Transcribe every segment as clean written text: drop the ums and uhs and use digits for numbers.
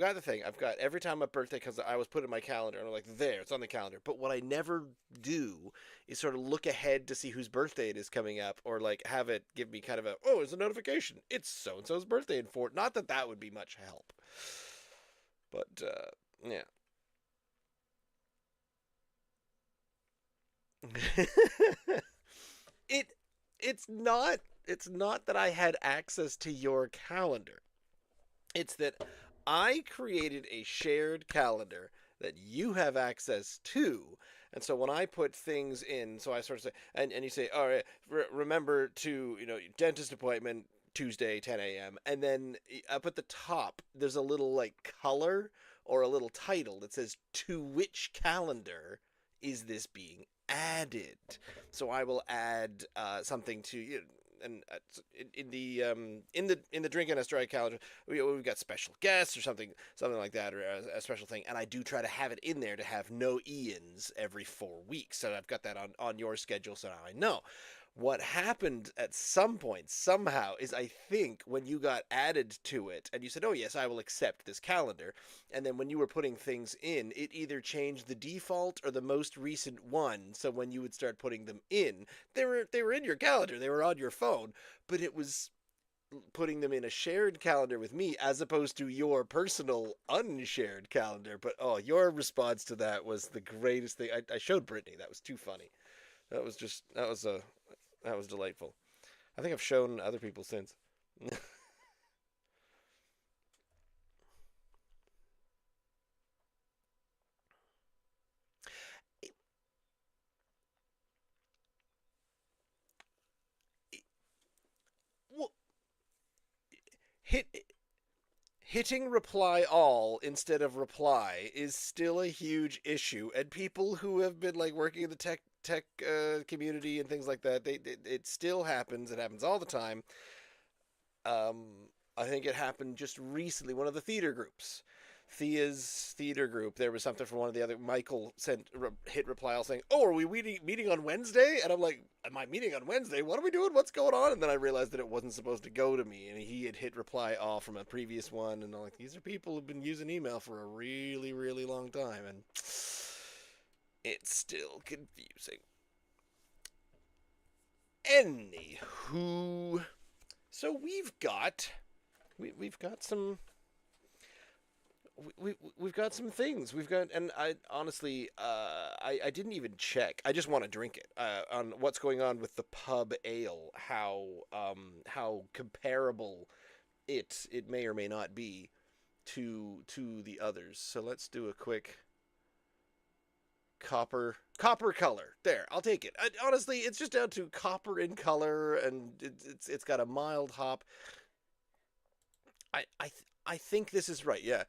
got the thing. I've got every time my birthday comes, I was put in my calendar, and I'm like, there, it's on the calendar. But what I never do is sort of look ahead to see whose birthday it is coming up, or like have it give me kind of a, oh, it's a notification. It's so and so's birthday in four. Not that that would be much help, but yeah. it it's not that I had access to your calendar. It's that I created a shared calendar that you have access to. And so when I put things in, so I sort of say, and you say, all right, remember to, dentist appointment Tuesday, 10 a.m. And then up at the top, there's a little like color or a little title that says, to which calendar is this being added? So I will add something to you. And in the drink and a strike calendar, we've got special guests or something like that, or a special thing. And I do try to have it in there to have no Ians every 4 weeks. So I've got that on your schedule, so now I know. What happened at some point somehow is, I think, when you got added to it and you said, oh yes, I will accept this calendar, and then when you were putting things in, it either changed the default or the most recent one. So when you would start putting them in, they were in your calendar, they were on your phone, but it was putting them in a shared calendar with me as opposed to your personal unshared calendar. But oh, your response to that was the greatest thing. I showed Brittany. That was too funny. That was delightful. I think I've shown other people since. Well, hit hitting reply all instead of reply is still a huge issue, and people who have been like working in the tech community and things like that, it still happens. It happens all the time. Um, I think it happened just recently. One of the theater groups, Thea's theater group, there was something from one of the other. Michael sent hit reply all saying, "Oh, are we meeting on Wednesday?" And I'm like, "Am I meeting on Wednesday? What are we doing? What's going on?" And then I realized that it wasn't supposed to go to me, and he had hit reply all from a previous one. And I'm like, these are people who've been using email for a really, really long time, and it's still confusing. Anywho, so we've got some we've got some things. We've got, and I honestly, I didn't even check. I just want to drink it. On what's going on with the pub ale, how comparable it may or may not be to the others. So let's do a quick copper color. There, I'll take it. Honestly, it's just down to copper in color, and it's got a mild hop. I think this is right. Yeah,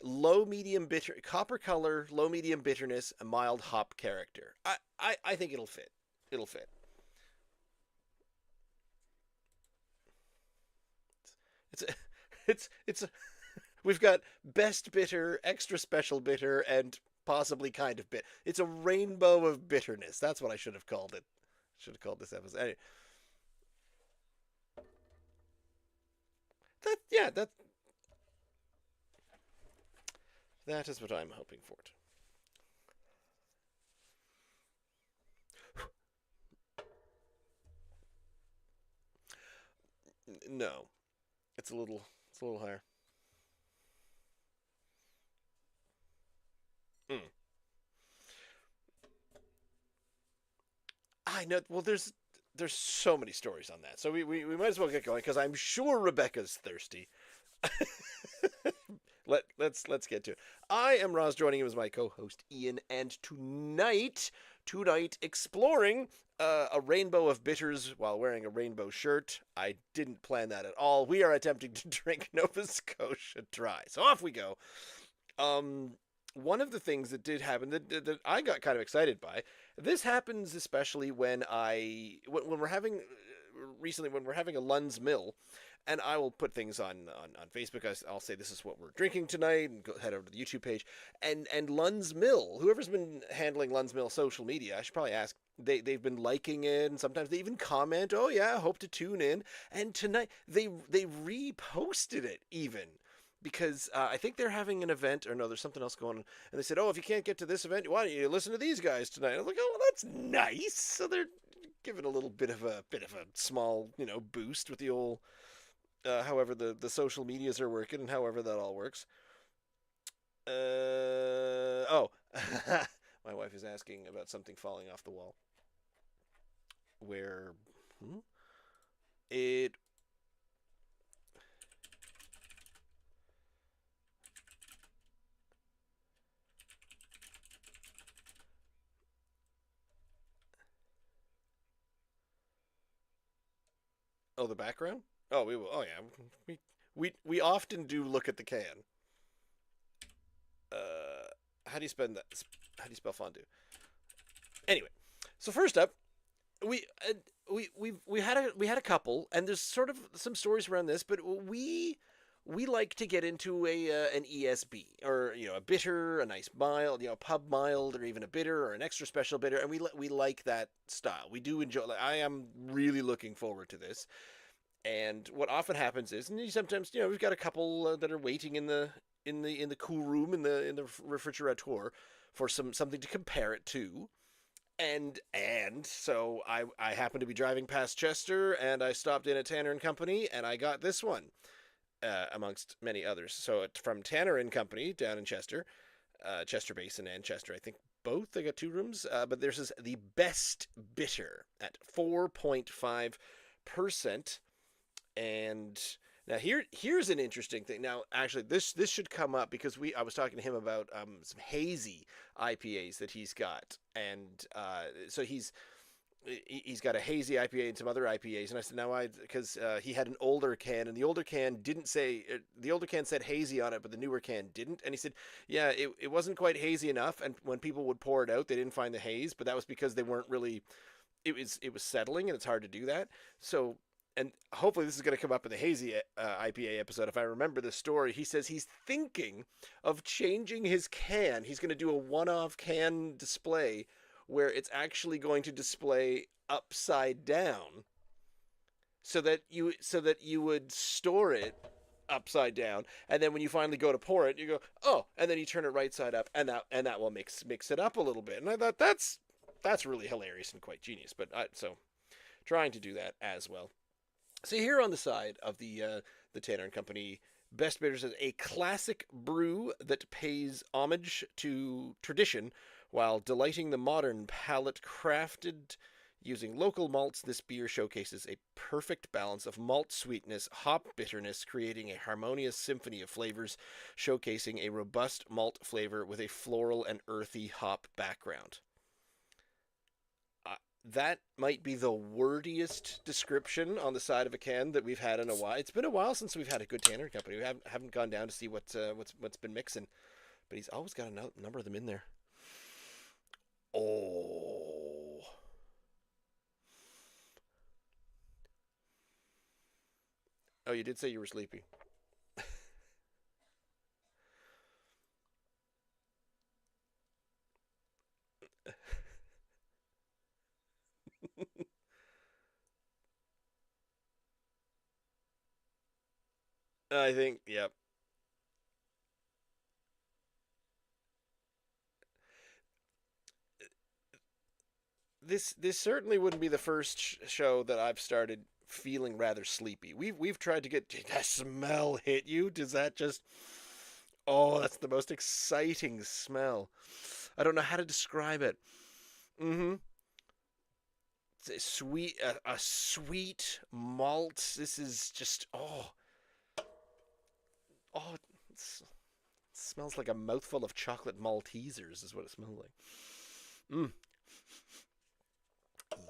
low medium bitter, copper color, low medium bitterness, a mild hop character. I think it'll fit. It'll fit. It's it's we've got best bitter, extra special bitter, and possibly kind of bit. It's a rainbow of bitterness. That's what I should have called it. Should have called this episode. Anyway, that is what I'm hoping for. No, it's a little higher. Mm. I know. Well, there's so many stories on that, so we might as well get going because I'm sure Rebecca's thirsty. Let's get to it. I am Roz, joining him as my co-host Ian, and tonight exploring a rainbow of bitters while wearing a rainbow shirt. I didn't plan that at all. We are attempting to drink Nova Scotia Dry, so off we go. Um, One of the things that did happen that I got kind of excited by. This happens especially when we're having recently when we're having a Lunn's Mill, and I will put things on Facebook. I'll say this is what we're drinking tonight, and head over to the YouTube page. And Lunn's Mill, whoever's been handling Lunn's Mill social media, I should probably ask. They've been liking it, and sometimes they even comment, "Oh yeah, hope to tune in." And tonight they reposted it even because I think they're having an event, or no, there's something else going on. And they said, "Oh, if you can't get to this event, why don't you listen to these guys tonight?" I was like, "Oh, well, that's nice." So they're giving a little bit of a small, boost with the old, however the social medias are working and however that all works. Oh, my wife is asking about something falling off the wall. Where hmm? it Oh, the background? Oh, we will. Oh, yeah. We often do look at the can. How do you spell that? How do you spell fondue? Anyway, so first up, we we had a couple, and there's sort of some stories around this, but we like to get into an ESB, or a bitter, a nice mild, pub mild, or even a bitter or an extra special bitter, and we like that style. We do enjoy. Like, I am really looking forward to this. And what often happens is, and sometimes we've got a couple that are waiting in the cool room in the refrigerator for something to compare it to. And so I happened to be driving past Chester, and I stopped in at Tanner and Company, and I got this one, amongst many others. So it's from Tanner and Company down in Chester, Chester Basin and Chester, I think both. They got two rooms, but this is the best bitter at 4.5%. And now here's an interesting thing. Now, actually, this should come up because I was talking to him about some hazy IPAs that he's got, and so he's got a hazy IPA and some other IPAs. And I said, now because he had an older can, and the older can didn't say the older can said hazy on it, but the newer can didn't. And he said, yeah, it wasn't quite hazy enough, and when people would pour it out, they didn't find the haze, but that was because they weren't really. It was settling, and it's hard to do that. So, and hopefully this is going to come up in the hazy IPA episode. If I remember the story, he says he's thinking of changing his can. He's going to do a one-off can display where it's actually going to display upside down, so that you would store it upside down, and then when you finally go to pour it, you go, oh, and then you turn it right side up, and that will mix it up a little bit. And I thought that's really hilarious and quite genius. But so trying to do that as well. So here on the side of the Tanner and Company Best Bitters is a classic brew that pays homage to tradition while delighting the modern palate. Crafted using local malts, this beer showcases a perfect balance of malt sweetness, hop bitterness, creating a harmonious symphony of flavors, showcasing a robust malt flavor with a floral and earthy hop background. That might be the wordiest description on the side of a can that we've had in a while. It's been a while since we've had a good Tanner Company. We haven't gone down to see what's been mixing, but he's always got a number of them in there. Oh, oh, you did say you were sleepy. I think, yep. This certainly wouldn't be the first show that I've started feeling rather sleepy. We've tried to get. Did that smell hit you? Does that just? Oh, that's the most exciting smell. I don't know how to describe it. Mm-hmm. It's a sweet malt. This is just oh, it smells like a mouthful of chocolate Maltesers. Is what it smells like. Mm,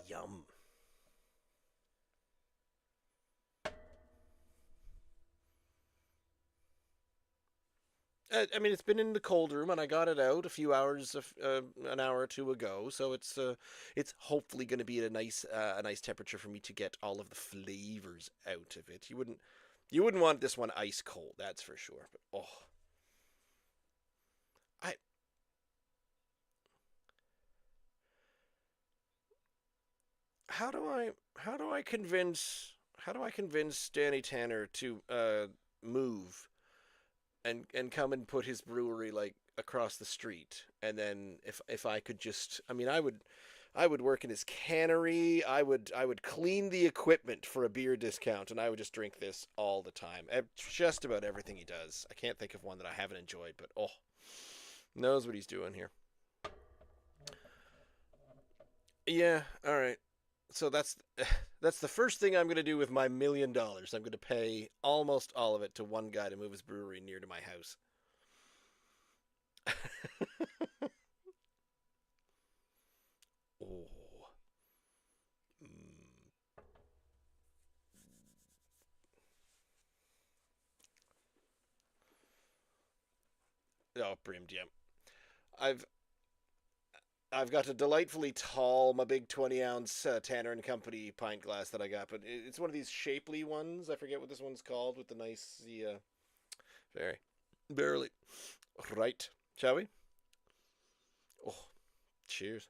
yum. I mean, it's been in the cold room, and I got it out a few hours, an hour or two ago. So it's hopefully going to be at a nice temperature for me to get all of the flavors out of it. You wouldn't want this one ice cold, that's for sure. But I how do I convince Danny Tanner to move? and come and put his brewery like across the street. And then if I could just, I mean, I would work in his cannery. I would clean the equipment for a beer discount, and I would just drink this all the time. Just about everything he does. I can't think of one that I haven't enjoyed, but oh, knows what he's doing here. Yeah, all right. So that's the first thing I'm going to do with my $1 million. I'm going to pay almost all of it to one guy to move his brewery near to my house. Oh, mm. Oh, brimmed, yeah. I've I've got a delightfully tall, my big 20-ounce Tanner and Company pint glass that I got, but it's one of these shapely ones. I forget what this one's called with the nice, very, barely. Right, shall we? Oh, cheers.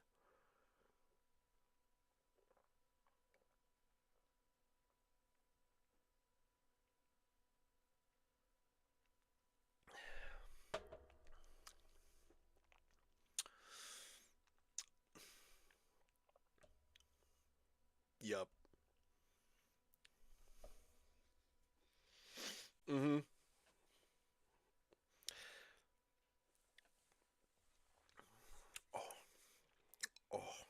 Yup. Mm-hmm. Oh, oh.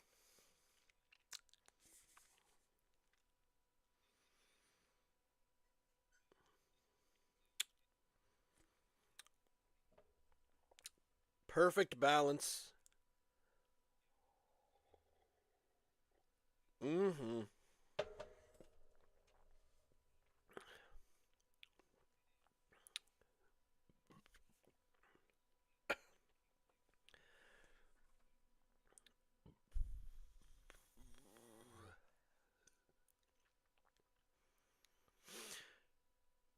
Perfect balance. Mm-hmm.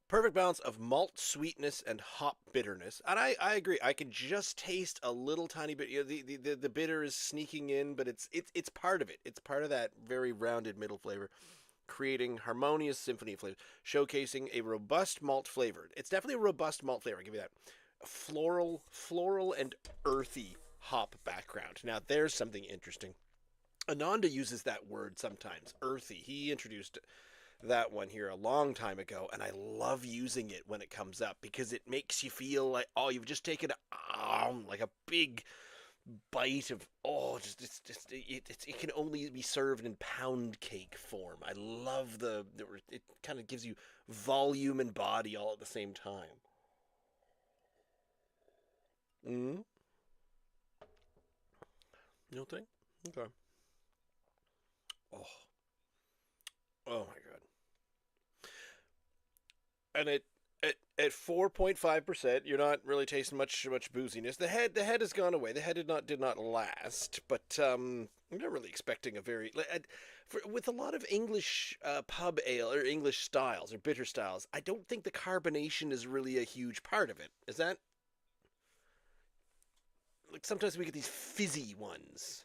Perfect balance of malt sweetness and hop bitterness. And I agree. I can just taste a little tiny bit. You know, the bitter is sneaking in, but it's part of it. It's part of that very rounded middle flavor, creating harmonious symphony of flavors, showcasing a robust malt flavor. It's definitely a robust malt flavor. I'll give you that. A floral and earthy hop background. Now there's something interesting. Ananda uses that word sometimes, earthy. He introduced that one here a long time ago, and I love using it when it comes up because it makes you feel like, oh, you've just taken like a big bite of, oh, it can only be served in pound cake form. I love the it kind of gives you volume and body all at the same time. Mm-hmm. You don't think? Okay. Oh, oh my god. And at 4.5%, you're not really tasting much booziness. The head has gone away. The head did not last, but I'm not really expecting a very with a lot of English pub ale or English styles or bitter styles. I don't think the carbonation is really a huge part of it. Is that like sometimes we get these fizzy ones?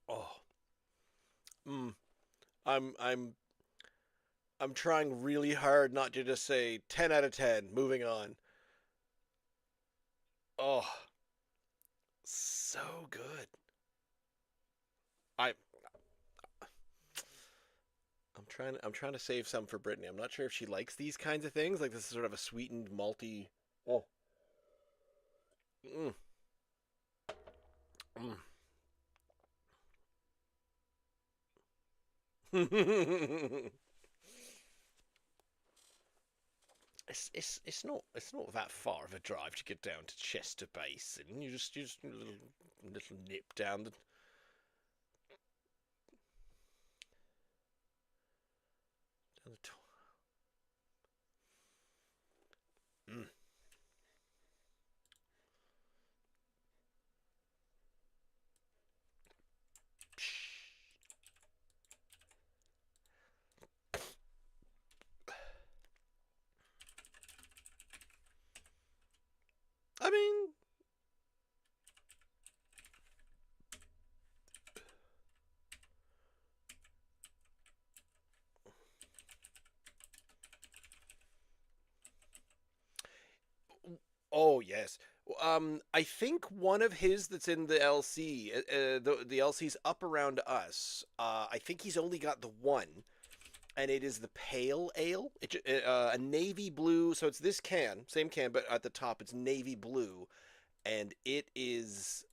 Oh, mm, I'm I'm trying really hard not to just say 10 out of 10. Moving on. Oh, so good. I I'm trying to save some for Brittany. I'm not sure if she likes these kinds of things. Like this is sort of a sweetened malty. Oh. Mm, mm. It's not that far of a drive to get down to Chester Basin. You just a little nip down the mm. Oh yes. I think one of his that's in the LC, the LC's up around us. I think he's only got the one, and it is the pale ale. A navy blue. So it's this can, same can, but at the top it's navy blue, and it is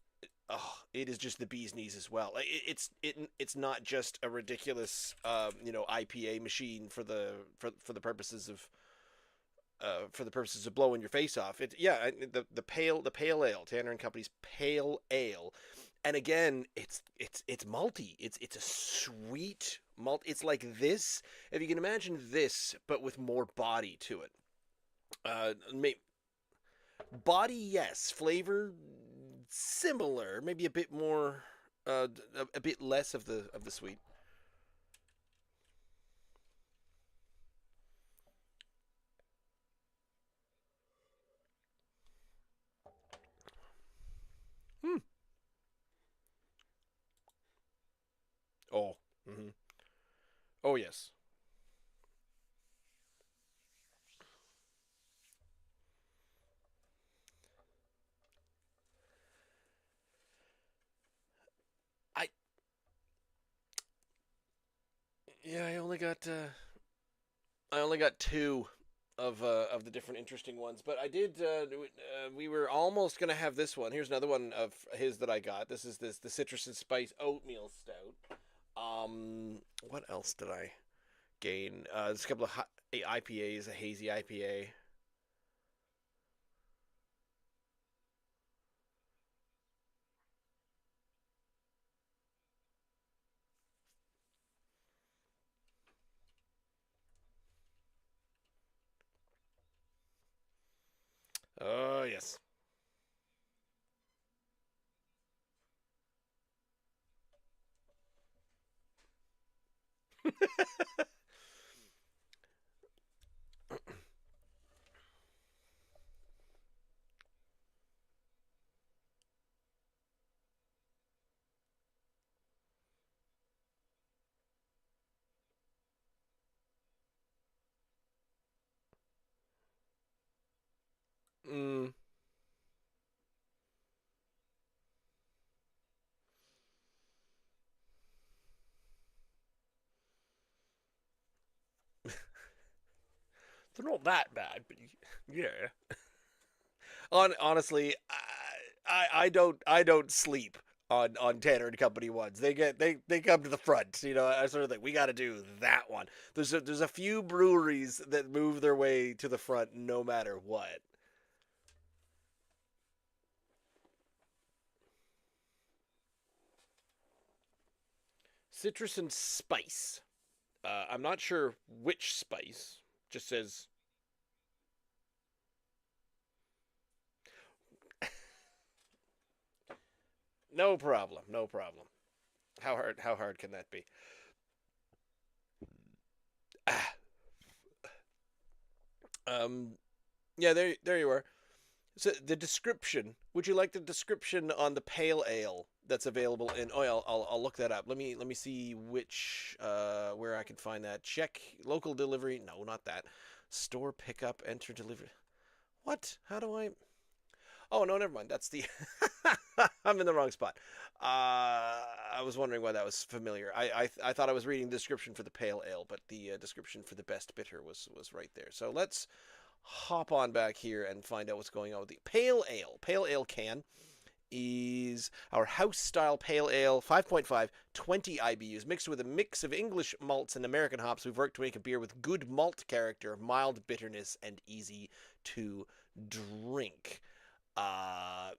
just the bee's knees as well. It's not just a ridiculous IPA machine for the purposes of blowing your face off. The pale ale, Tanner and Company's pale ale, and again, it's malty. It's a sweet malt. It's like this, if you can imagine this, but with more body to it. May, Body, yes. Flavor, similar. Maybe a bit more, a bit less of the sweet. Hmm. Oh. Hmm. Oh yes. I Yeah. I only got two of the different interesting ones, but I did. We were almost gonna have this one. Here's another one of his that I got. This is the citrus and spice oatmeal stout. What else did I gain? There's a couple of IPAs, a hazy IPA. Oh yes. Mm. They're not that bad, but yeah. Honestly, I don't sleep on Tanner and Company ones. They come to the front. I sort of think we got to do that one. There's a few breweries that move their way to the front no matter what. Citrus and spice. I'm not sure which spice. Just says no problem, no problem. How hard can that be? Ah, um, yeah, there you are. So the description. Would you like the description on the pale ale that's available in? Oh, I'll look that up. Let me see which where I can find that. Check local delivery. No, not that. Store pickup. Enter delivery. What? How do I? Oh no, never mind. That's the. I'm in the wrong spot. I was wondering why that was familiar. I thought I was reading the description for the pale ale, but the description for the best bitter was right there. So let's hop on back here and find out what's going on with the pale ale. Pale ale can is our house style pale ale, 5.5, 20 IBUs, mixed with a mix of English malts and American hops. We've worked to make a beer with good malt character, mild bitterness, and easy to drink. Uh,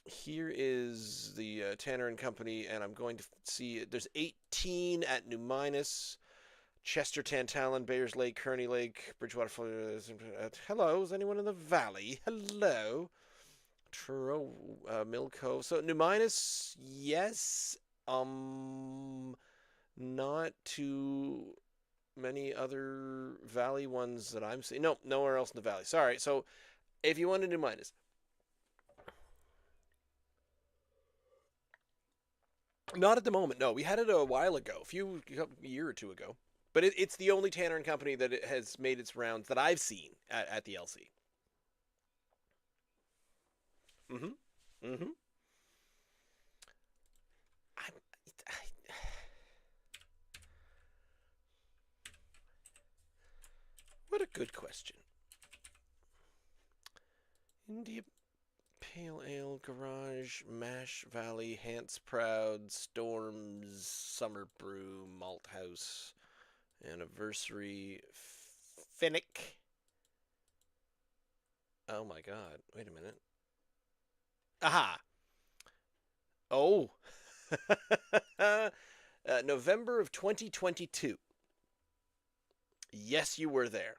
Here is the Tanner and Company, and I'm going to see there's 18 at New Minas, Chester, Tantallon, Bayers Lake, Kearney Lake, Bridgewater. Hello, is anyone in the valley? Hello. Mill Cove. So New Minas, yes. Um, Not too many other valley ones that I'm seeing. No, nowhere else in the valley. Sorry. So if you wanted New Minas, not at the moment. No, we had it a while ago, a year or two ago. But it's the only Tanner and Company that it has made its rounds that I've seen at the LC. Mm-hmm. Mm-hmm. I, what a good question. India Pale Ale, Garage, Mash Valley, Hants Proud, Storms, Summer Brew, Malt House, Anniversary, Finnick. Oh my god. Wait a minute. Aha! Oh! November of 2022. Yes, you were there.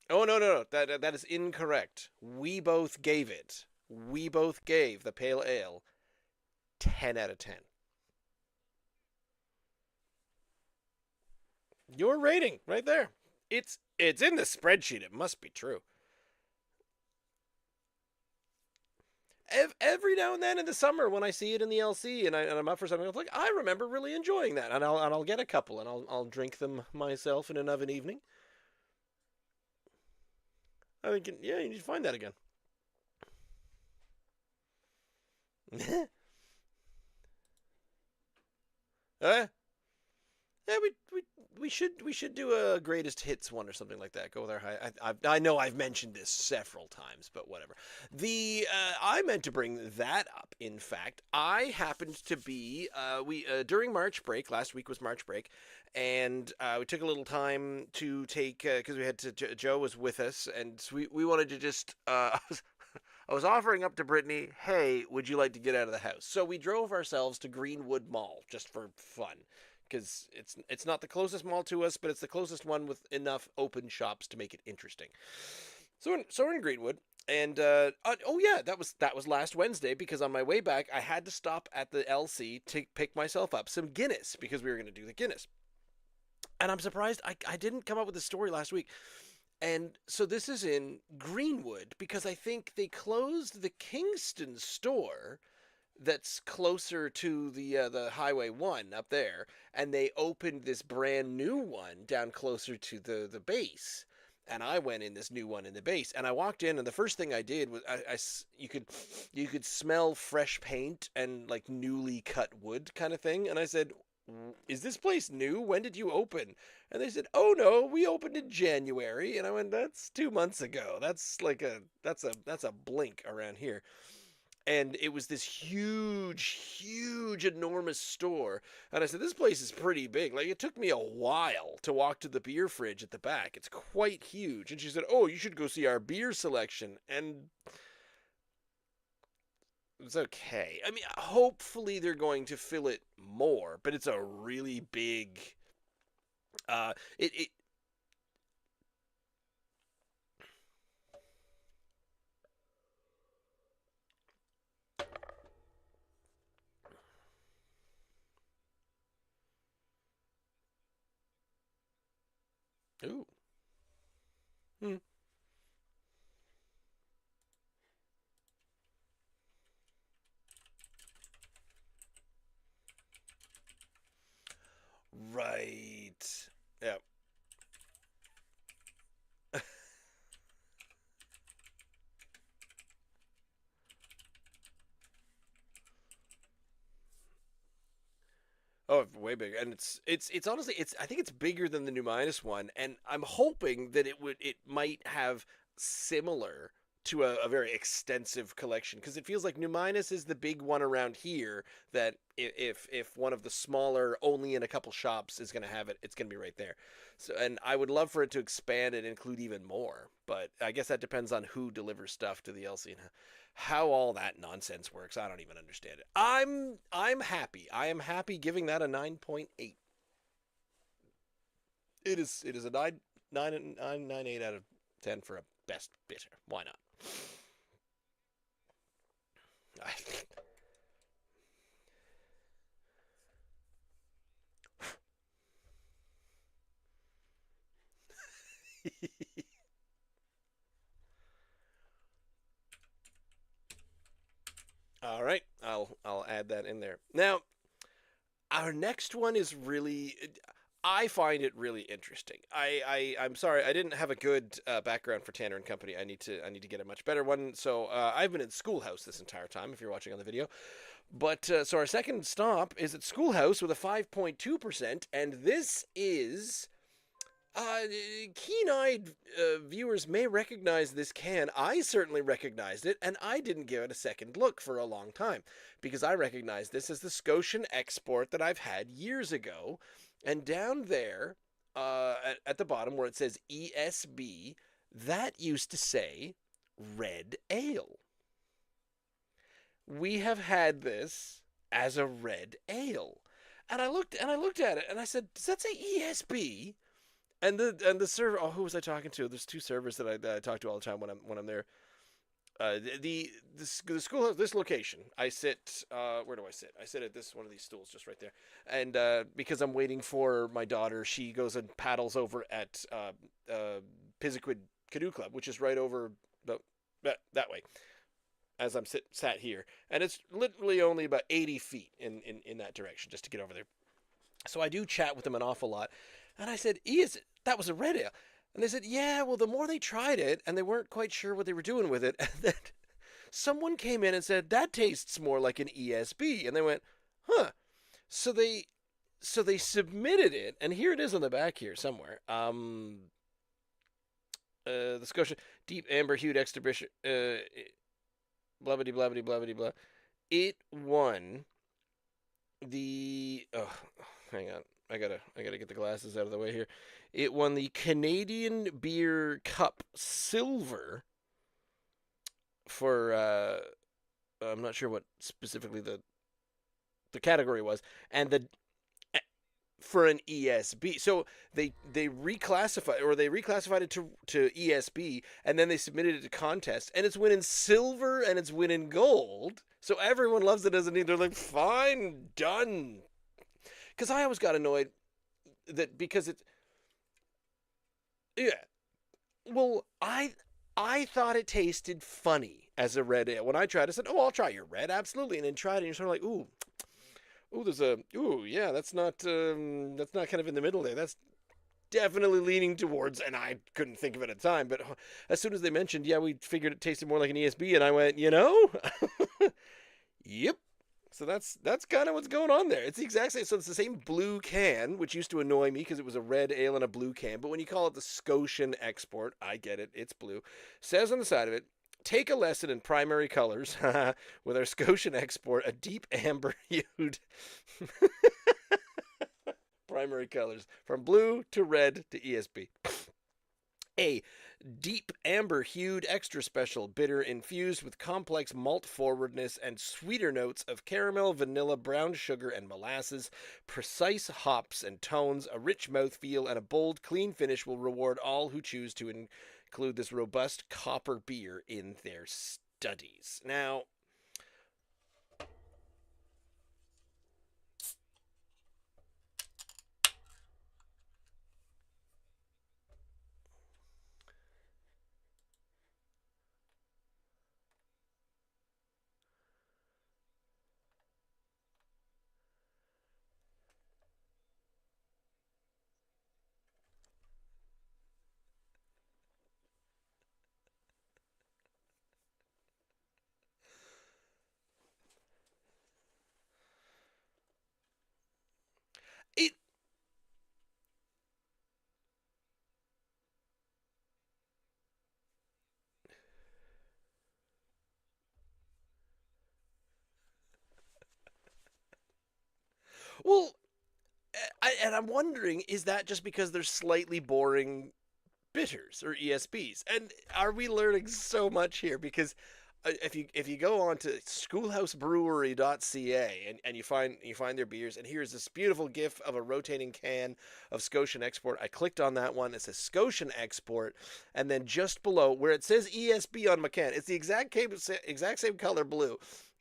Oh, no, no, no. That is incorrect. We both gave it. We both gave the Pale Ale 10 out of 10. Your rating right there. It's in the spreadsheet. It must be true. Every now and then in the summer when I see it in the LC and I'm up for something, I'm like, I remember really enjoying that, and I'll get a couple and I'll drink them myself in an evening. I think yeah, you need to find that again. uh, Yeah, we should do a greatest hits one or something like that. Go with our high. I know I've mentioned this several times, but whatever. The I meant to bring that up. In fact, I happened to be we during March break. Last week was March break, and we took a little time to take because we had to. Joe was with us, and so we wanted to just. I was offering up to Brittany, hey, would you like to get out of the house? So we drove ourselves to Greenwood Mall just for fun because it's not the closest mall to us, but it's the closest one with enough open shops to make it interesting. So we're in Greenwood, and oh yeah, that was last Wednesday because on my way back I had to stop at the LC to pick myself up some Guinness because we were going to do the Guinness. And I'm surprised I didn't come up with a story last week. And so this is in Greenwood because I think they closed the Kingston store that's closer to the Highway 1 up there, and they opened this brand new one down closer to the base. And I went in this new one in the base, and I walked in, and the first thing I did was you could smell fresh paint and like newly cut wood kind of thing, and I said, "Is this place new? When did you open?" And they said, "Oh no, we opened in January." And I went, "That's 2 months ago. That's a blink around here." And it was this huge, enormous store. And I said, "This place is pretty big. Like, it took me a while to walk to the beer fridge at the back. It's quite huge." And she said, "Oh, you should go see our beer selection." And it's okay. I mean, hopefully they're going to fill it more, but it's a really big. It. Ooh. Hmm. Right. Yeah. Oh, way bigger, and it's honestly I think it's bigger than the new minus one, and I'm hoping that it might have similar to a very extensive collection because it feels like new minus is the big one around here that if one of the smaller only in a couple shops is going to have it, it's going to be right there. So and I would love for it to expand and include even more, but I guess that depends on who delivers stuff to the LC and how all that nonsense works. I don't even understand it. I'm happy. I am happy giving that a 9.8. It is a 9.8 out of 10 for a best bitter. Why not? All right, I'll add that in there. Now, our next one is really I find it really interesting. I'm sorry I didn't have a good background for Tanner and Company. I need to get a much better one. So I've been in Schoolhouse this entire time. If you're watching on the video, but so our second stop is at Schoolhouse with a 5.2%, and this is keen-eyed viewers may recognize this can. I certainly recognized it, and I didn't give it a second look for a long time because I recognized this as the Scotian Export that I've had years ago. And down there, at the bottom where it says ESB, that used to say red ale. We have had this as a red ale. And I looked at it and I said, "Does that say ESB?" And the server. Oh, who was I talking to? There's two servers that I talk to all the time when I'm there. The schoolhouse, this location. I sit. Where do I sit? I sit at this one of these stools just right there. And because I'm waiting for my daughter, she goes and paddles over at Pisiquid Canoe Club, which is right over that way. As I'm sat here, and it's literally only about 80 feet in that direction just to get over there. So I do chat with them an awful lot. And I said, that was a red ale. And they said, yeah, well, the more they tried it, and they weren't quite sure what they were doing with it, and then someone came in and said, that tastes more like an ESB. And they went, huh. So they submitted it, and here it is on the back here somewhere. The Scotia Deep Amber Hued Exhibition, blabbity blabbity blabbity blah. It won the, oh, hang on. I gotta get the glasses out of the way here. It won the Canadian Beer Cup Silver for I'm not sure what specifically the category was, and the for an ESB. So they reclassified it to ESB, and then they submitted it to contest, and it's winning silver and it's winning gold. So everyone loves it as an E. They're like, fine, done. Because I always got annoyed that because it's, yeah. Well, I thought it tasted funny as a red ale. When I tried, I said, "Oh, I'll try your red, absolutely," and then tried it, and you're sort of like, yeah, that's not kind of in the middle there. That's definitely leaning towards, and I couldn't think of it at the time, but as soon as they mentioned, yeah, we figured it tasted more like an ESB, and I went, yep. So that's kind of what's going on there. It's the exact same. So it's the same blue can, which used to annoy me because it was a red ale in a blue can. But when you call it the Scotian Export, I get it. It's blue. Says on the side of it, take a lesson in primary colors with our Scotian Export, a deep amber hued primary colors from blue to red to ESB. A deep amber hued extra special bitter infused with complex malt forwardness and sweeter notes of caramel, vanilla, brown sugar, and molasses. Precise hops and tones, a rich mouthfeel, and a bold, clean finish will reward all who choose to include this robust copper beer in their studies. Now, it well, and I'm wondering, is that just because they're slightly boring bitters or ESBs? And are we learning so much here? Because if you go on to schoolhousebrewery.ca and you find their beers, and here's this beautiful gif of a rotating can of Scotian Export. I clicked on that one. It says Scotian Export, and then just below where it says ESB on my can, it's the exact same color blue.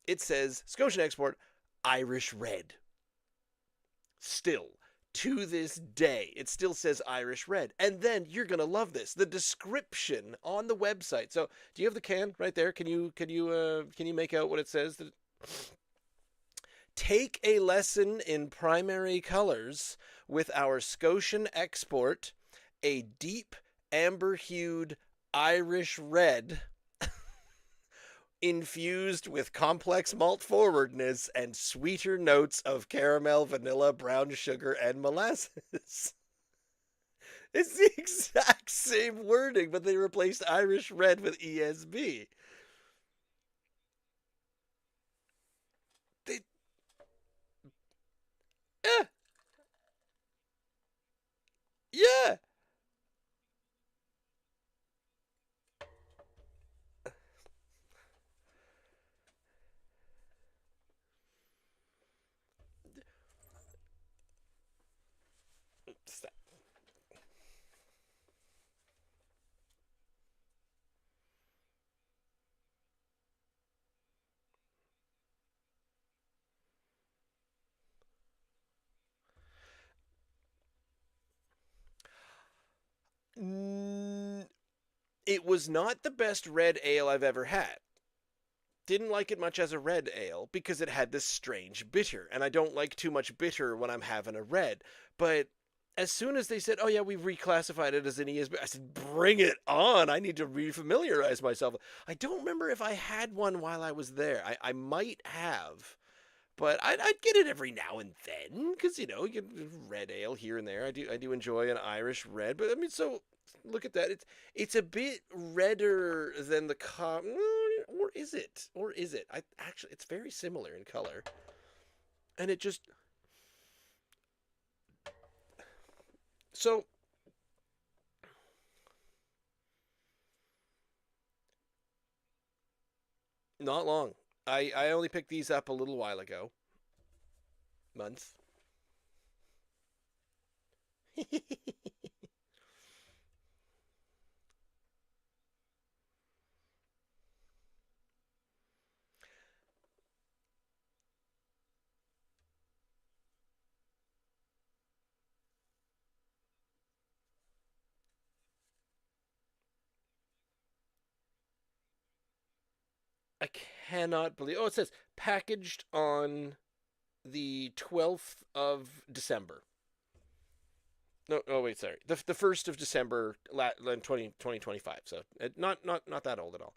It says Scotian Export Irish Red. Still, to this day, it still says Irish Red. And then you're gonna love this. The description on the website. So, do you have the can right there? Can you make out what it says? Take a lesson in primary colors with our Scotian Export, a deep amber hued Irish red infused with complex malt forwardness and sweeter notes of caramel, vanilla, brown sugar, and molasses. It's the exact same wording, but they replaced Irish red with ESB. They, yeah, yeah. Mm, it was not the best red ale I've ever had. Didn't like it much as a red ale because it had this strange bitter, and I don't like too much bitter when I'm having a red. But as soon as they said, "Oh yeah, we've reclassified it as an ESB," I said, "Bring it on! I need to refamiliarize myself." I don't remember if I had one while I was there. I might have, but I'd get it every now and then because you get red ale here and there. I do enjoy an Irish red, but I mean, so look at that. It's a bit redder than the or is it? Or is it? I actually, it's very similar in color, and it just so not long. I only picked these up a little while ago, month. I cannot believe. Oh, it says packaged on the 12th of December. No, oh wait, sorry. The 1st of December 2025. So not that old at all.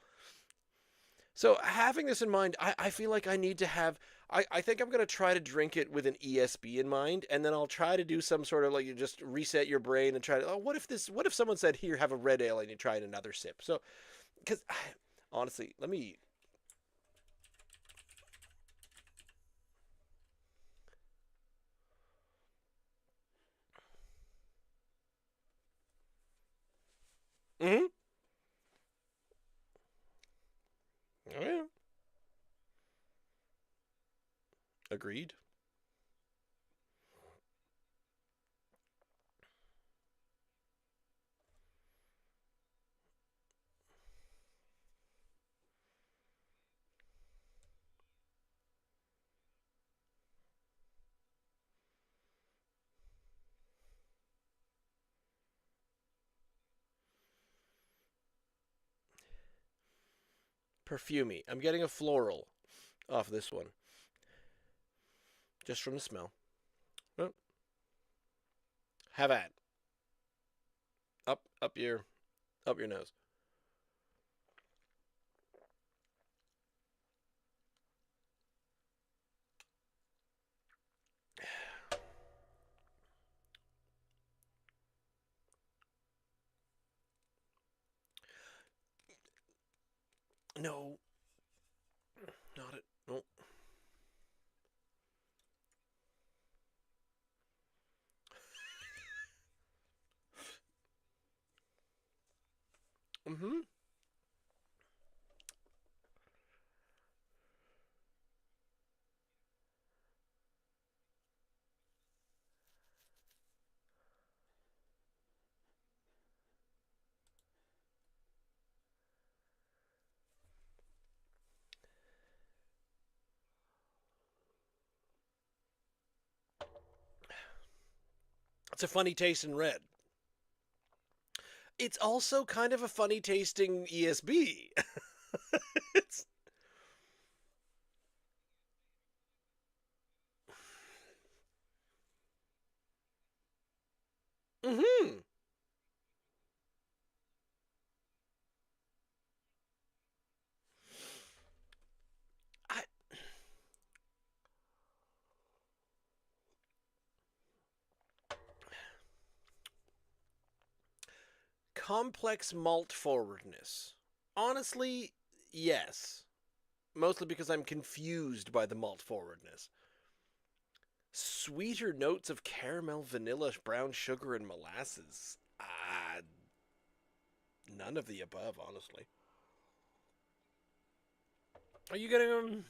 So having this in mind, I feel like I need to have I think I'm gonna try to drink it with an ESB in mind, and then I'll try to do some sort of like you just reset your brain and try to what if someone said here have a red ale and you try another sip. So because honestly, let me mm-hmm. Oh yeah. Agreed. Perfumey. I'm getting a floral off this one just from the smell. Oh, have at up your nose. No, not it. No. Mm-hmm. It's a funny taste in red. It's also kind of a funny tasting ESB. it's Mm-hmm. I, complex malt forwardness. Honestly, yes. Mostly because I'm confused by the malt forwardness. Sweeter notes of caramel, vanilla, brown sugar, and molasses. None of the above, honestly. Are you getting them?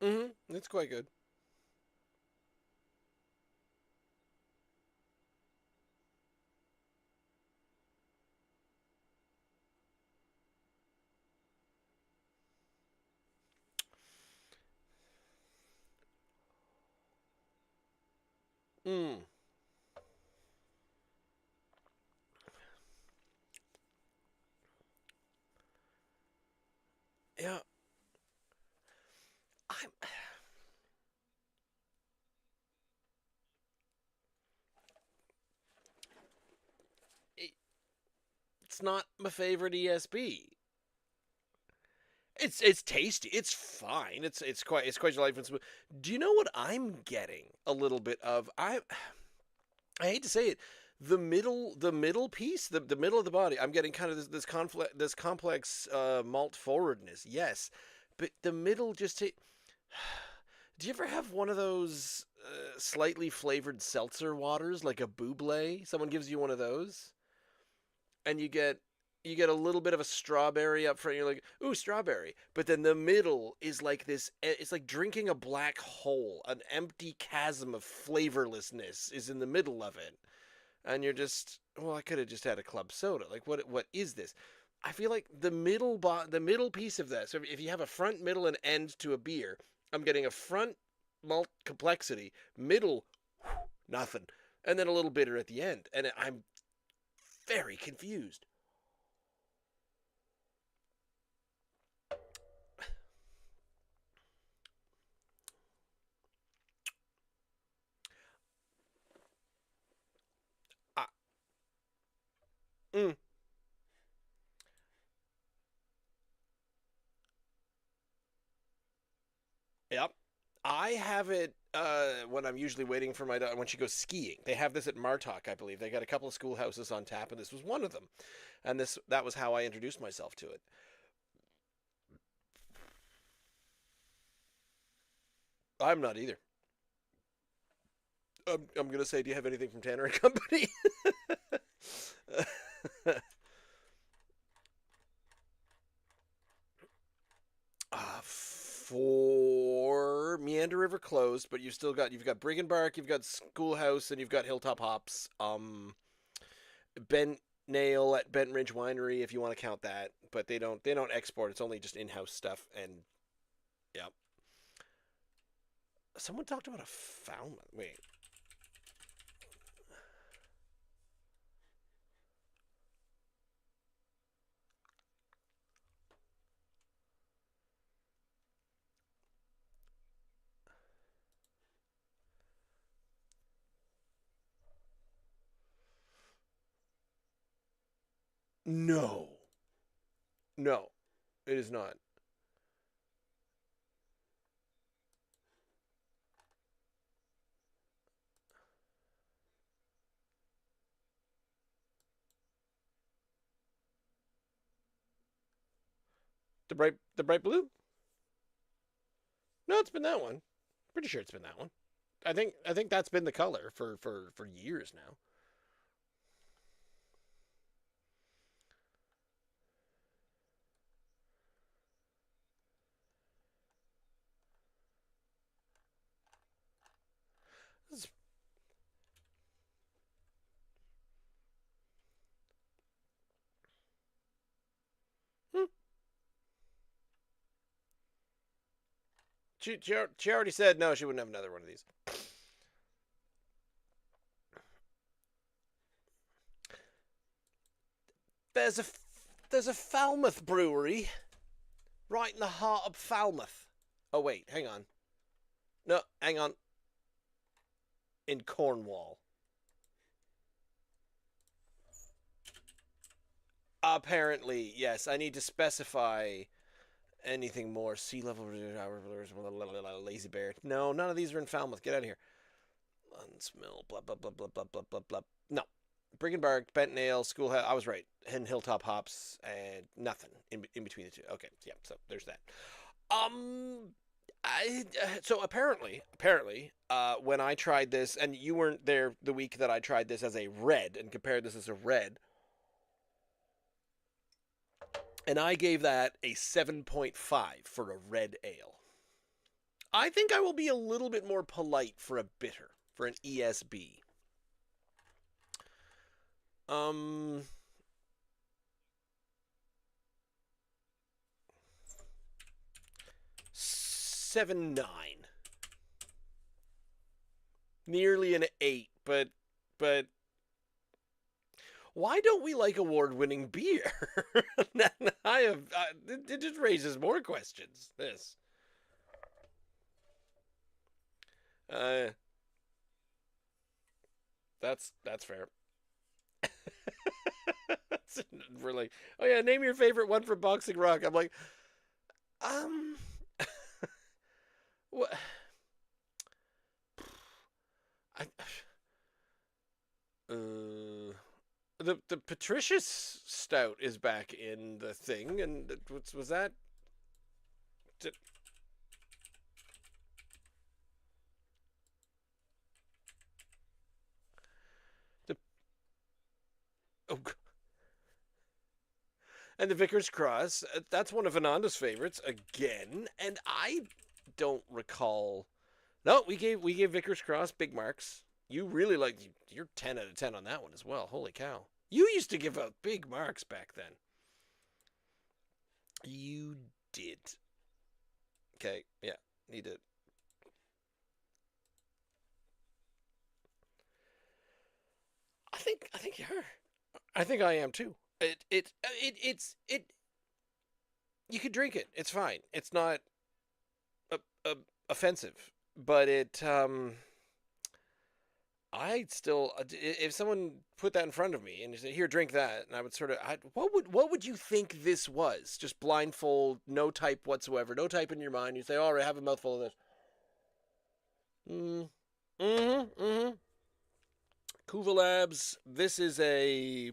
Mm-hmm. It's quite good. Mm. Yeah. I'm. It's not my favorite ESB. It's tasty. It's fine. It's quite delightful. Do you know what I'm getting a little bit of? I hate to say it. The middle piece, the middle of the body. I'm getting kind of this complex malt forwardness. Yes, but the middle just. Do you ever have one of those slightly flavored seltzer waters, like a buble? Someone gives you one of those, and you get a little bit of a strawberry up front. You're like, ooh, strawberry. But then the middle is like this. It's like drinking a black hole. An empty chasm of flavorlessness is in the middle of it, and you're just, well, I could have just had a club soda. Like, what is this? I feel like the middle piece of that. So if you have a front, middle, and end to a beer, I'm getting a front malt complexity, middle nothing, and then a little bitter at the end, and I'm very confused. I, mm, yep. I have it when I'm usually waiting for my daughter when she goes skiing. They have this at Martok, I believe. They got a couple of schoolhouses on tap, and this was one of them. And that was how I introduced myself to it. I'm not either. I'm gonna say, do you have anything from Tanner and Company? For Meander River closed, but you've got Briggenbark, you've got Schoolhouse, and you've got Hilltop Hops. Bent Nail at Bent Ridge Winery, if you want to count that, but they don't export. It's only just in house stuff. And yeah, someone talked about a Falmouth. Wait, no, no, it is not. The bright blue. No, it's been that one. Pretty sure it's been that one. I think that's been the color for years now. Hmm. She already said no. She wouldn't have another one of these. There's a there's a Falmouth brewery right in the heart of Falmouth. Oh wait, hang on. No, hang on. In Cornwall. Apparently, yes. I need to specify anything more. Sea level, lazy bear. No, none of these are in Falmouth. Get out of here. Lunsmill, blah blah blah blah blah blah blah blah. No, Briggenbark, Bent Nail, Schoolhouse. I was right. And Hilltop Hops, and nothing in between the two. Okay, yeah. So there's that. Um, so apparently, when I tried this, and you weren't there the week that I tried this as a red and compared this as a red, and I gave that a 7.5 for a red ale. I think I will be a little bit more polite for a bitter, for an ESB. Um, 7.9, nearly an 8, but why don't we like award-winning beer? I have it just raises more questions. This, uh, that's fair. We're like, oh yeah, name your favorite one from Boxing Rock. I'm like, um, what? I, the Patricius Stout is back in the thing, and was that? The oh, and the Vicar's Cross. That's one of Ananda's favorites again, and I don't recall. No, we gave Vicar's Cross big marks. You really like you're 10 out of 10 on that one as well. Holy cow! You used to give out big marks back then. You did. Okay, yeah, you did. I think you are. I think I am too. It. You could drink it. It's fine. It's not uh, uh, offensive, but I still, if someone put that in front of me and you say, "Here, drink that," and I would sort of, what would you think this was? Just blindfold, no type whatsoever, no type in your mind. You say, "All right, have a mouthful of this." Mm, mm-hmm. Mm-hmm. Kuva Labs. This is a.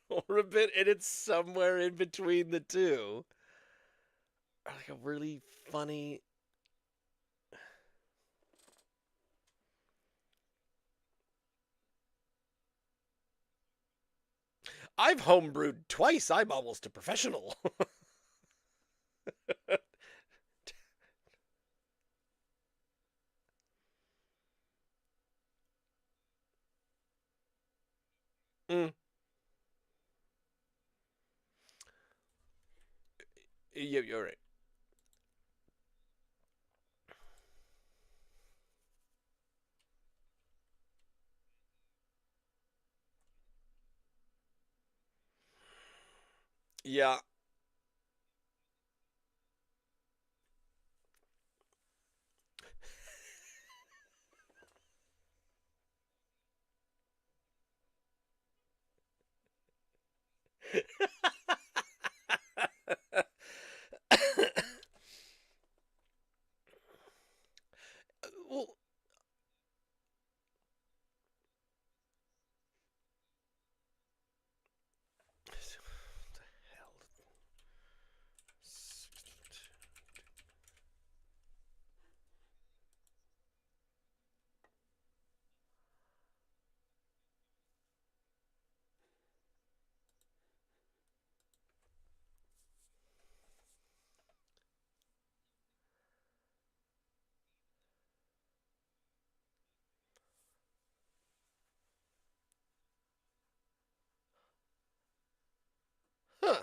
or a bit, and it's somewhere in between the two. Like a really funny. I've homebrewed twice. I'm almost a professional. Mm, yeah, you're right. Yeah. Well, what the hell? Huh.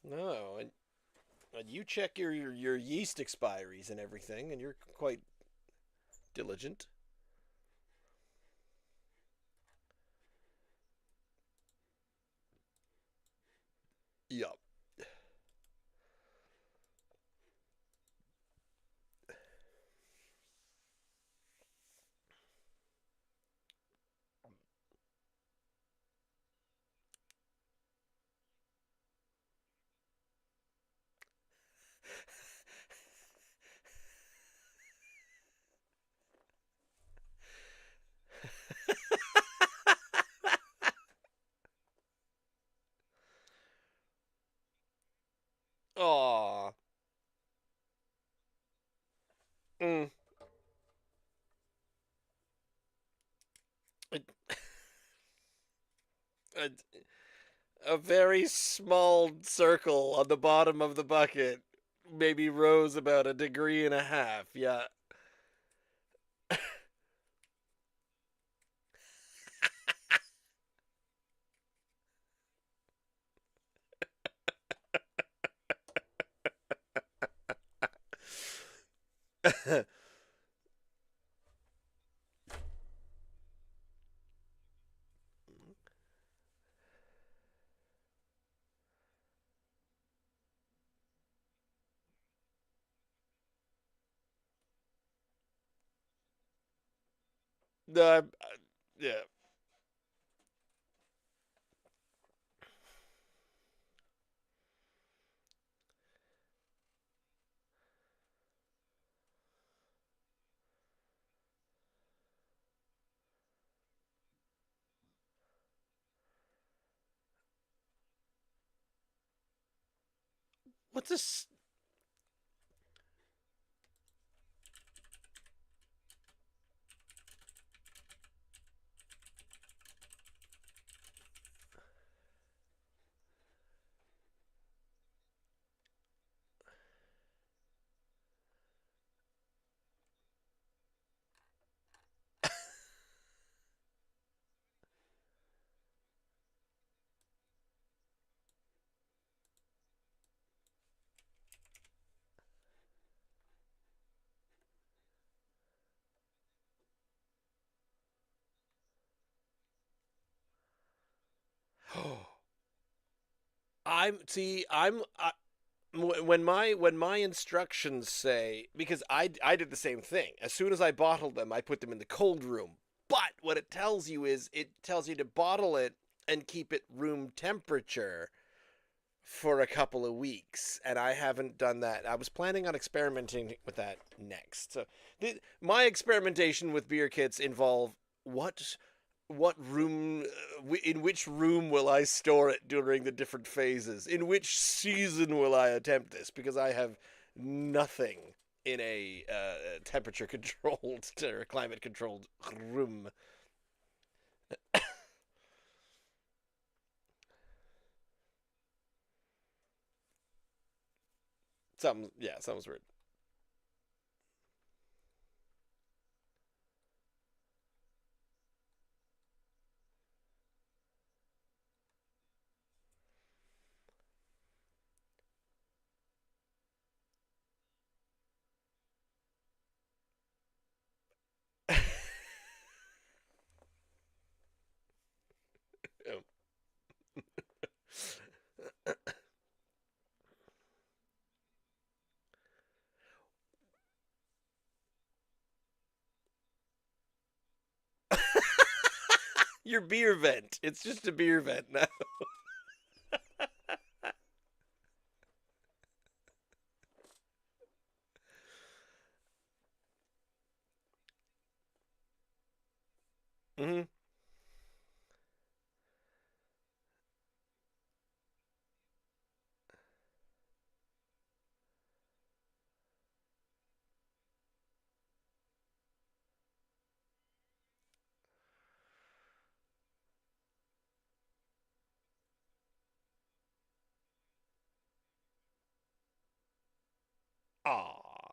No, and you check your yeast expiries and everything, and you're quite diligent. Yup. Aw. Mm. A, a, a very small circle on the bottom of the bucket maybe rose about a degree and a half. Yeah. No, yeah. What's this? I'm see. When my instructions say, because I did the same thing. As soon as I bottled them, I put them in the cold room. But what it tells you is it tells you to bottle it and keep it room temperature for a couple of weeks, and I haven't done that. I was planning on experimenting with that next. So my experimentation with beer kits involve what what room in which room will I store it during the different phases? In which season will I attempt this? Because I have nothing in a temperature controlled or climate controlled room. Something, yeah, something's weird. Your beer vent. It's just a beer vent now. Hmm. Aw.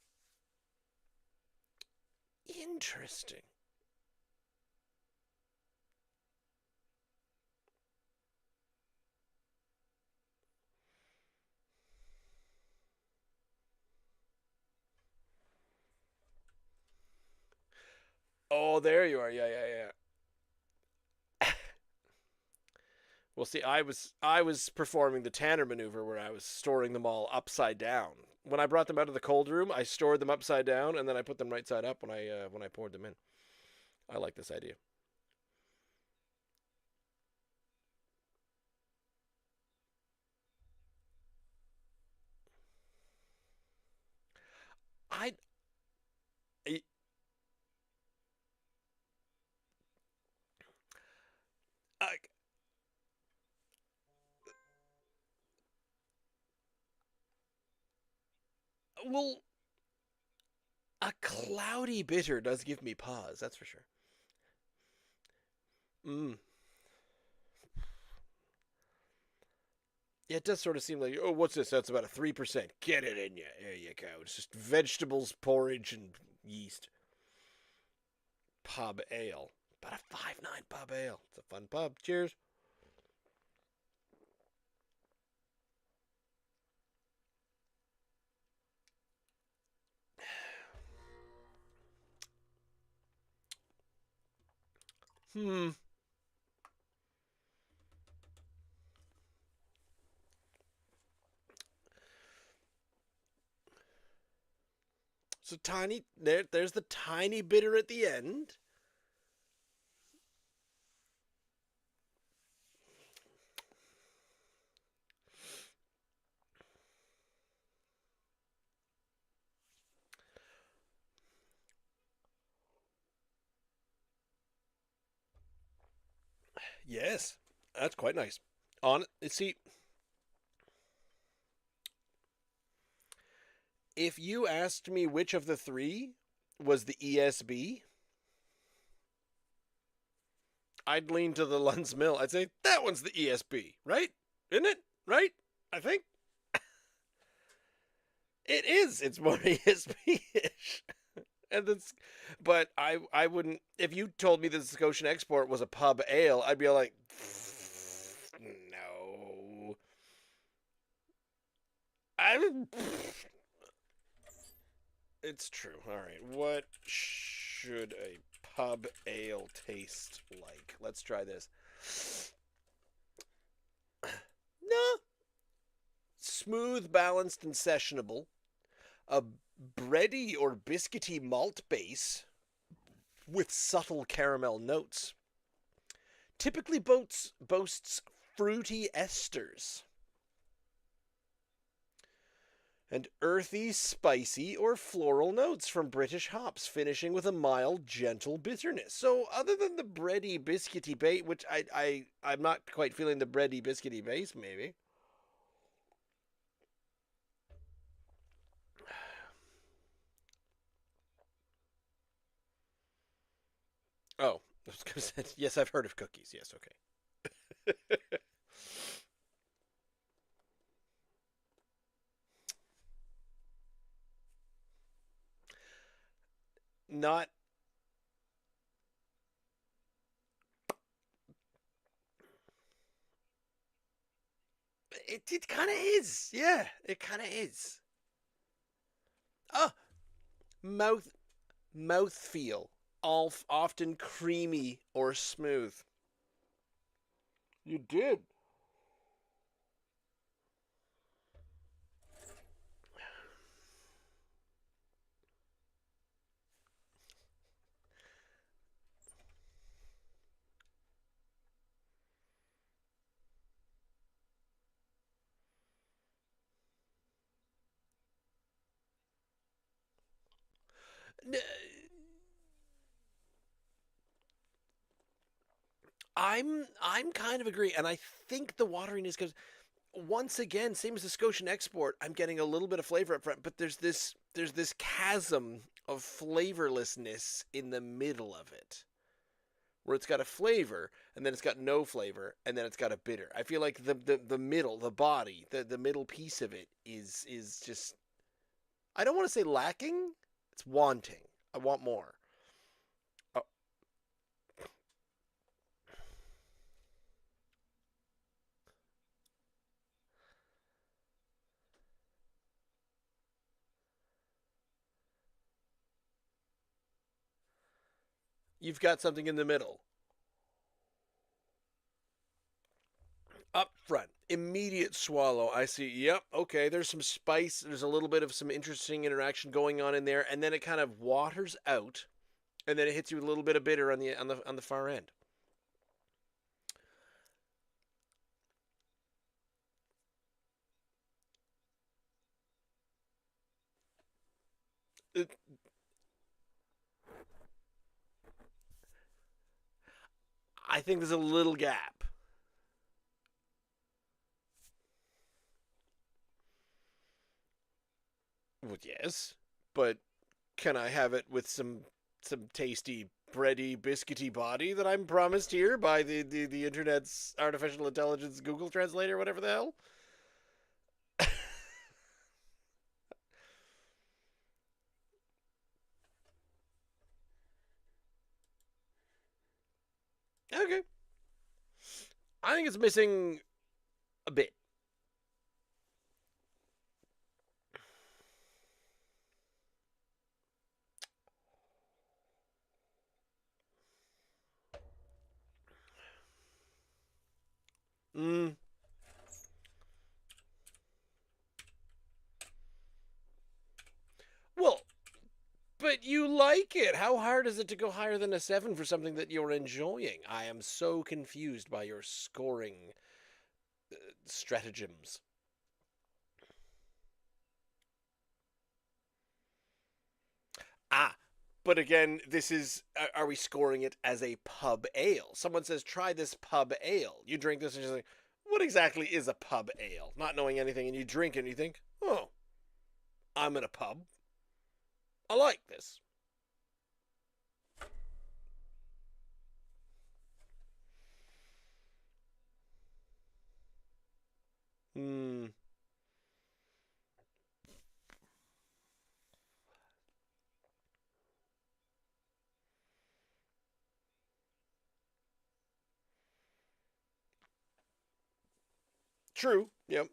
Interesting. Oh, there you are. Yeah, yeah, yeah. Well, see, I was performing the Tanner maneuver where I was storing them all upside down. When I brought them out of the cold room, I stored them upside down and then I put them right side up when I poured them in. I like this idea. I, I I, well, a cloudy bitter does give me pause. That's for sure. Mm. Yeah, it does sort of seem like, oh, what's this? That's about a 3%. Get it in you. There you go. It's just vegetables, porridge, and yeast. Pub ale. About a 5.9 pub ale. It's a fun pub. Cheers. Hmm. So tiny. There's the tiny bitter at the end. Yes, that's quite nice. On see, if you asked me which of the three was the ESB, I'd lean to the Lunn's Mill. I'd say that one's the ESB, right? Isn't it? Right? I think it is. It's more ESB-ish. And that's, but I wouldn't. If you told me that the Scotian Export was a pub ale, I'd be like, no. I. It's true. All right. What should a pub ale taste like? Let's try this. No, smooth, balanced, and sessionable. A bready or biscuity malt base with subtle caramel notes. Typically boasts fruity esters and earthy, spicy, or floral notes from British hops, finishing with a mild, gentle bitterness. So, other than the bready, biscuity base, which I'm not quite feeling the bready, biscuity base, maybe. Oh, I was gonna say yes. I've heard of cookies. Yes, okay. Not. It kind of is. Yeah, it kind of is. Oh, mouth mouth feel, often creamy or smooth. You did. I'm kind of agree, and I think the watering is because once again, same as the Scotian Export, I'm getting a little bit of flavor up front, but there's this chasm of flavorlessness in the middle of it, where it's got a flavor and then it's got no flavor and then it's got a bitter. I feel like the middle, the body, the middle piece of it is just, I don't want to say lacking, it's wanting. I want more. You've got something in the middle. Up front, immediate swallow. I see. Yep. Okay. There's some spice. There's a little bit of some interesting interaction going on in there, and then it kind of waters out, and then it hits you with a little bit of bitter on the far end. It, I think there's a little gap. Well, yes, but can I have it with some tasty bready biscuity body that I'm promised here by the internet's artificial intelligence Google Translator, whatever the hell? Okay, I think it's missing a bit. Mm. Well, but you like it. How hard is it to go higher than a 7 for something that you're enjoying? I am so confused by your scoring stratagems. Ah, but again, this is are we scoring it as a pub ale? Someone says try this pub ale. You drink this and you're like, what exactly is a pub ale? Not knowing anything, and you drink it and you think, oh, I'm in a pub. I like this. Hmm. True. Yep.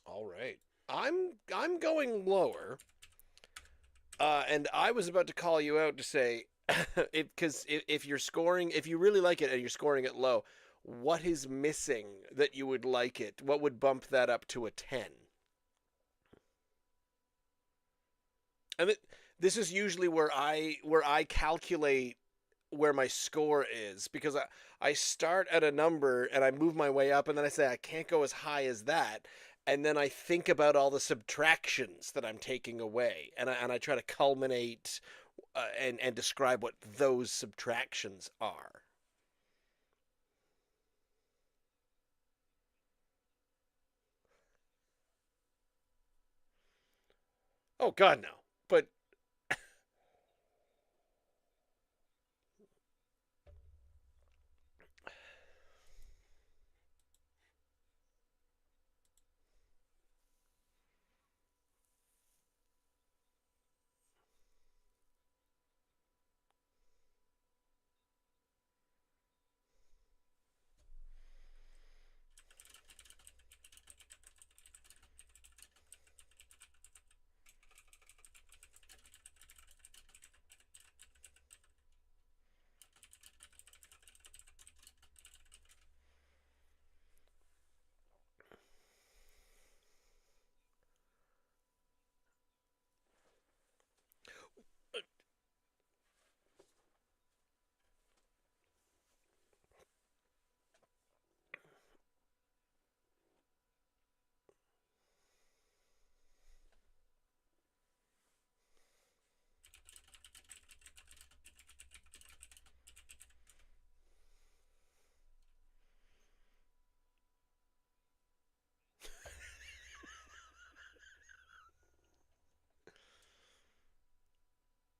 All right. I'm going lower. And I was about to call you out to say, because if you're scoring, if you really like it and you're scoring it low, what is missing that you would like it? What would bump that up to a 10? And this is usually where I calculate where my score is because I start at a number and I move my way up and then I say I can't go as high as that and then I think about all the subtractions that I'm taking away and I try to culminate and describe what those subtractions are. Oh God, no! But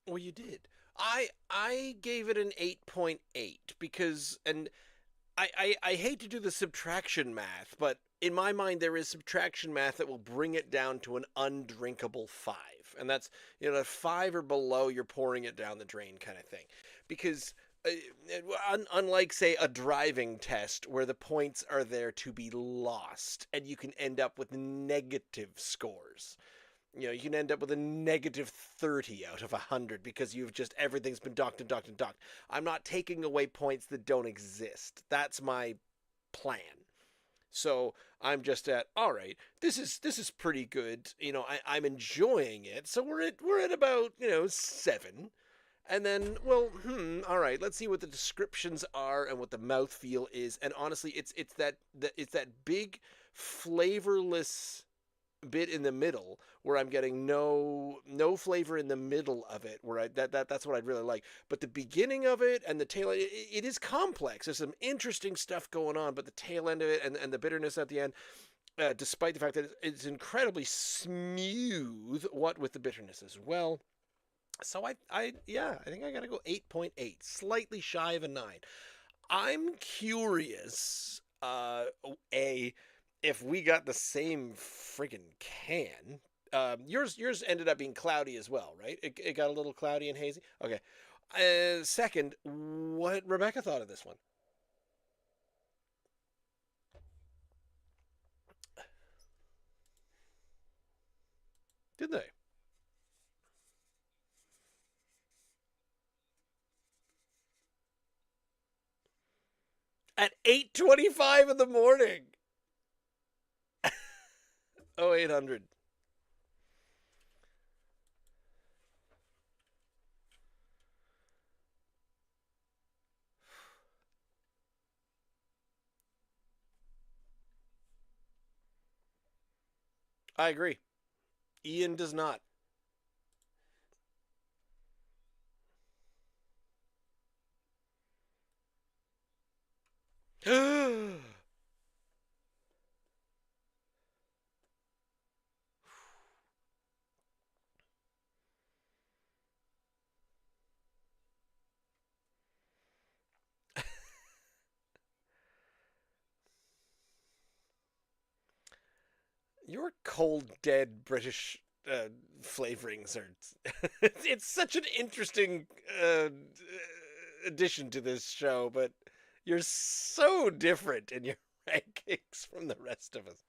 well, you did. I gave it an 8.8 because and I hate to do the subtraction math, but in my mind, there is subtraction math that will bring it down to an undrinkable 5. And that's, a 5 or below, you're pouring it down the drain kind of thing. Because Unlike, say, a driving test where the points are there to be lost and you can end up with negative scores. You can end up with a negative 30 out of 100 because you've just everything's been docked and docked and docked. I'm not taking away points that don't exist. That's my plan. So I'm just at, all right. This is pretty good. I'm enjoying it. So we're at about 7. And then, well, all right, let's see what the descriptions are and what the mouthfeel is. And honestly, it's that big flavorless bit in the middle where I'm getting no flavor in the middle of it, where that's what I'd really like. But the beginning of it and the tail end, it is complex. There's some interesting stuff going on, but the tail end of it and the bitterness at the end, despite the fact that it's incredibly smooth, what with the bitterness as well. So I think I gotta go 8.8, slightly shy of a 9. I'm curious, a if we got the same friggin' can. Yours ended up being cloudy as well, right? It got a little cloudy and hazy. Okay. Second, what Rebecca thought of this one? Did they? At 8:25 in the morning. Oh, 800. I agree. Ian does not. Your cold, dead British flavorings are. It's such an interesting addition to this show, but you're so different in your rankings from the rest of us.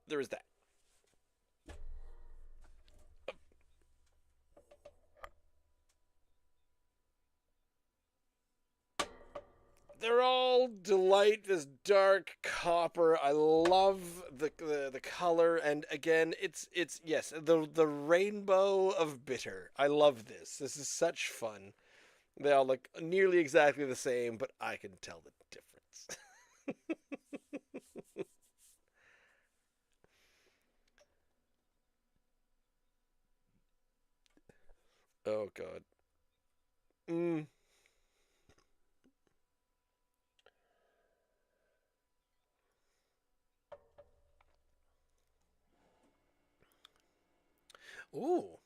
There is that. They're all delight. This dark copper. I love the color, and again, it's yes, the rainbow of bitter. I love this. This is such fun. They all look nearly exactly the same, but I can tell the difference. Oh God. Mm. Ooh.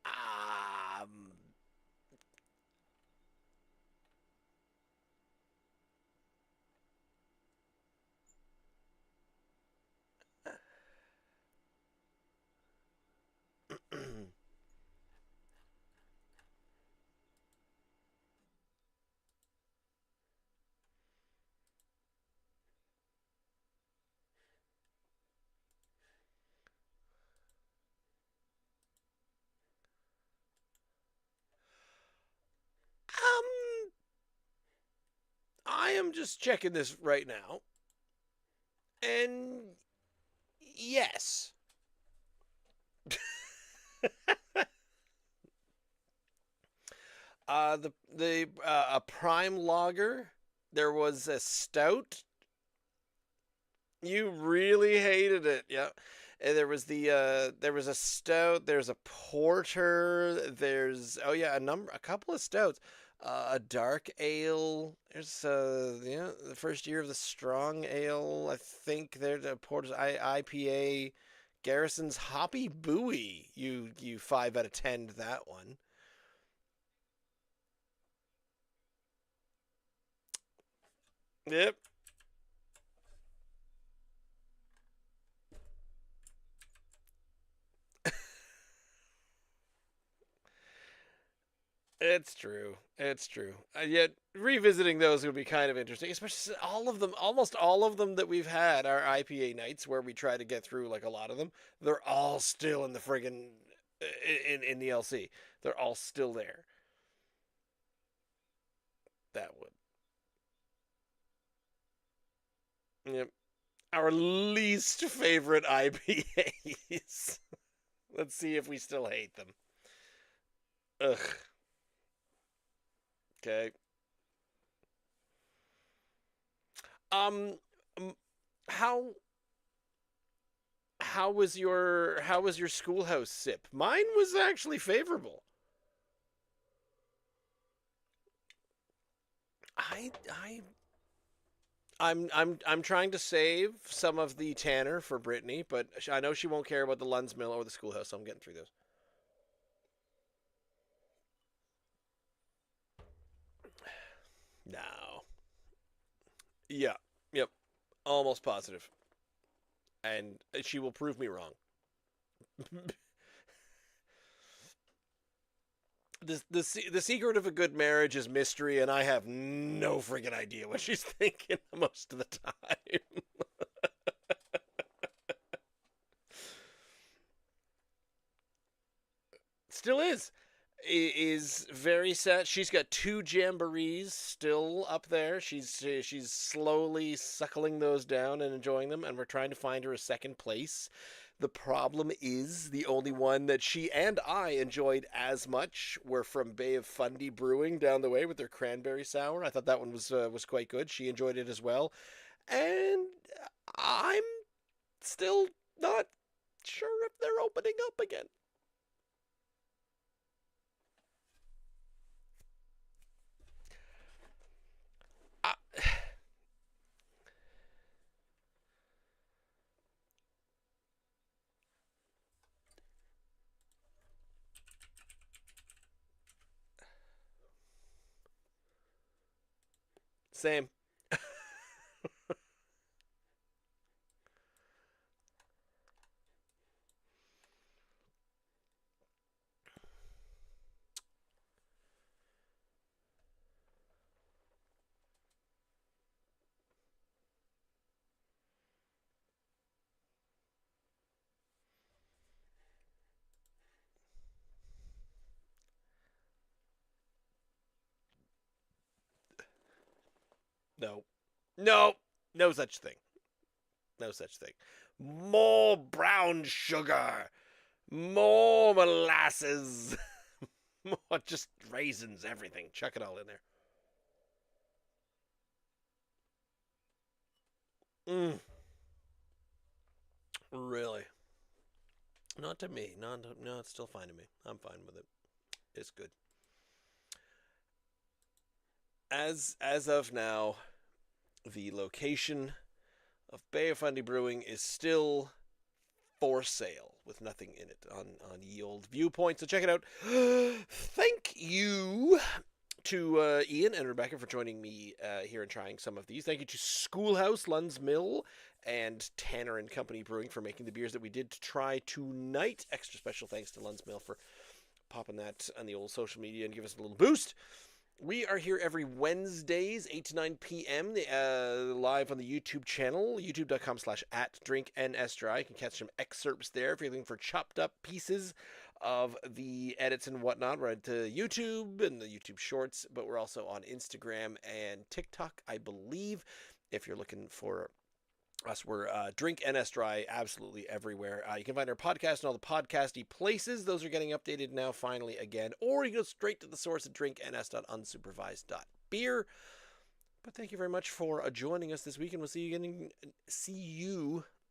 Um. I am just checking this right now, and yes. A prime lager. There was a stout. You really hated it. Yeah. And there was a stout, there's a porter, there's a couple of stouts. A dark ale. There's the first year of the strong ale. I think there's a porter's IPA. Garrison's Hoppy Buoy. You 5 out of 10 that one. Yep. It's true. It's true. Yet revisiting those would be kind of interesting, especially all of them, almost all of them that we've had are IPA nights where we try to get through like a lot of them. They're all still in the friggin' in the LC. They're all still there. That would. Yep. Our least favorite IPAs. Let's see if we still hate them. Ugh. Okay. Um. How how was your schoolhouse sip? Mine was actually favorable. I I I'm trying to save some of the Tanner for Brittany, but I know she won't care about the Lunn's Mill or the schoolhouse, so I'm getting through those. No. Yeah. Yep. Almost positive. And she will prove me wrong. The secret of a good marriage is mystery, and I have no freaking idea what she's thinking most of the time. Still is very sad. She's got two jamborees still up there. She's slowly suckling those down and enjoying them, and we're trying to find her a second place. The problem is the only one that she and I enjoyed as much were from Bay of Fundy Brewing down the way with their cranberry sour. I thought that one was quite good. She enjoyed it as well, and I'm still not sure if they're opening up again. Uh, Same. No. No. No such thing. No such thing. More brown sugar. More molasses. More just raisins, everything. Chuck it all in there. Mm, really? Not to me. No, it's still fine to me. I'm fine with it. It's good. As of now, the location of Bay of Fundy Brewing is still for sale with nothing in it on ye old viewpoint. So check it out. Thank you to Ian and Rebecca for joining me here and trying some of these. Thank you to Schoolhouse, Lunn's Mill, and Tanner and Company Brewing for making the beers that we did to try tonight. Extra special thanks to Lunn's Mill for popping that on the old social media and give us a little boost. We are here every Wednesdays, 8 to 9 p.m., live on the YouTube channel, youtube.com/at drinknsdry. You can catch some excerpts there if you're looking for chopped up pieces of the edits and whatnot. We're at YouTube and the YouTube Shorts, but we're also on Instagram and TikTok, I believe. If you're looking for us, we're Drink NS Dry absolutely everywhere. You can find our podcast in all the podcasty places. Those are getting updated now finally again. Or you go straight to the source at drinkns.unsupervised.beer. But thank you very much for joining us this week, and we'll see you again. See you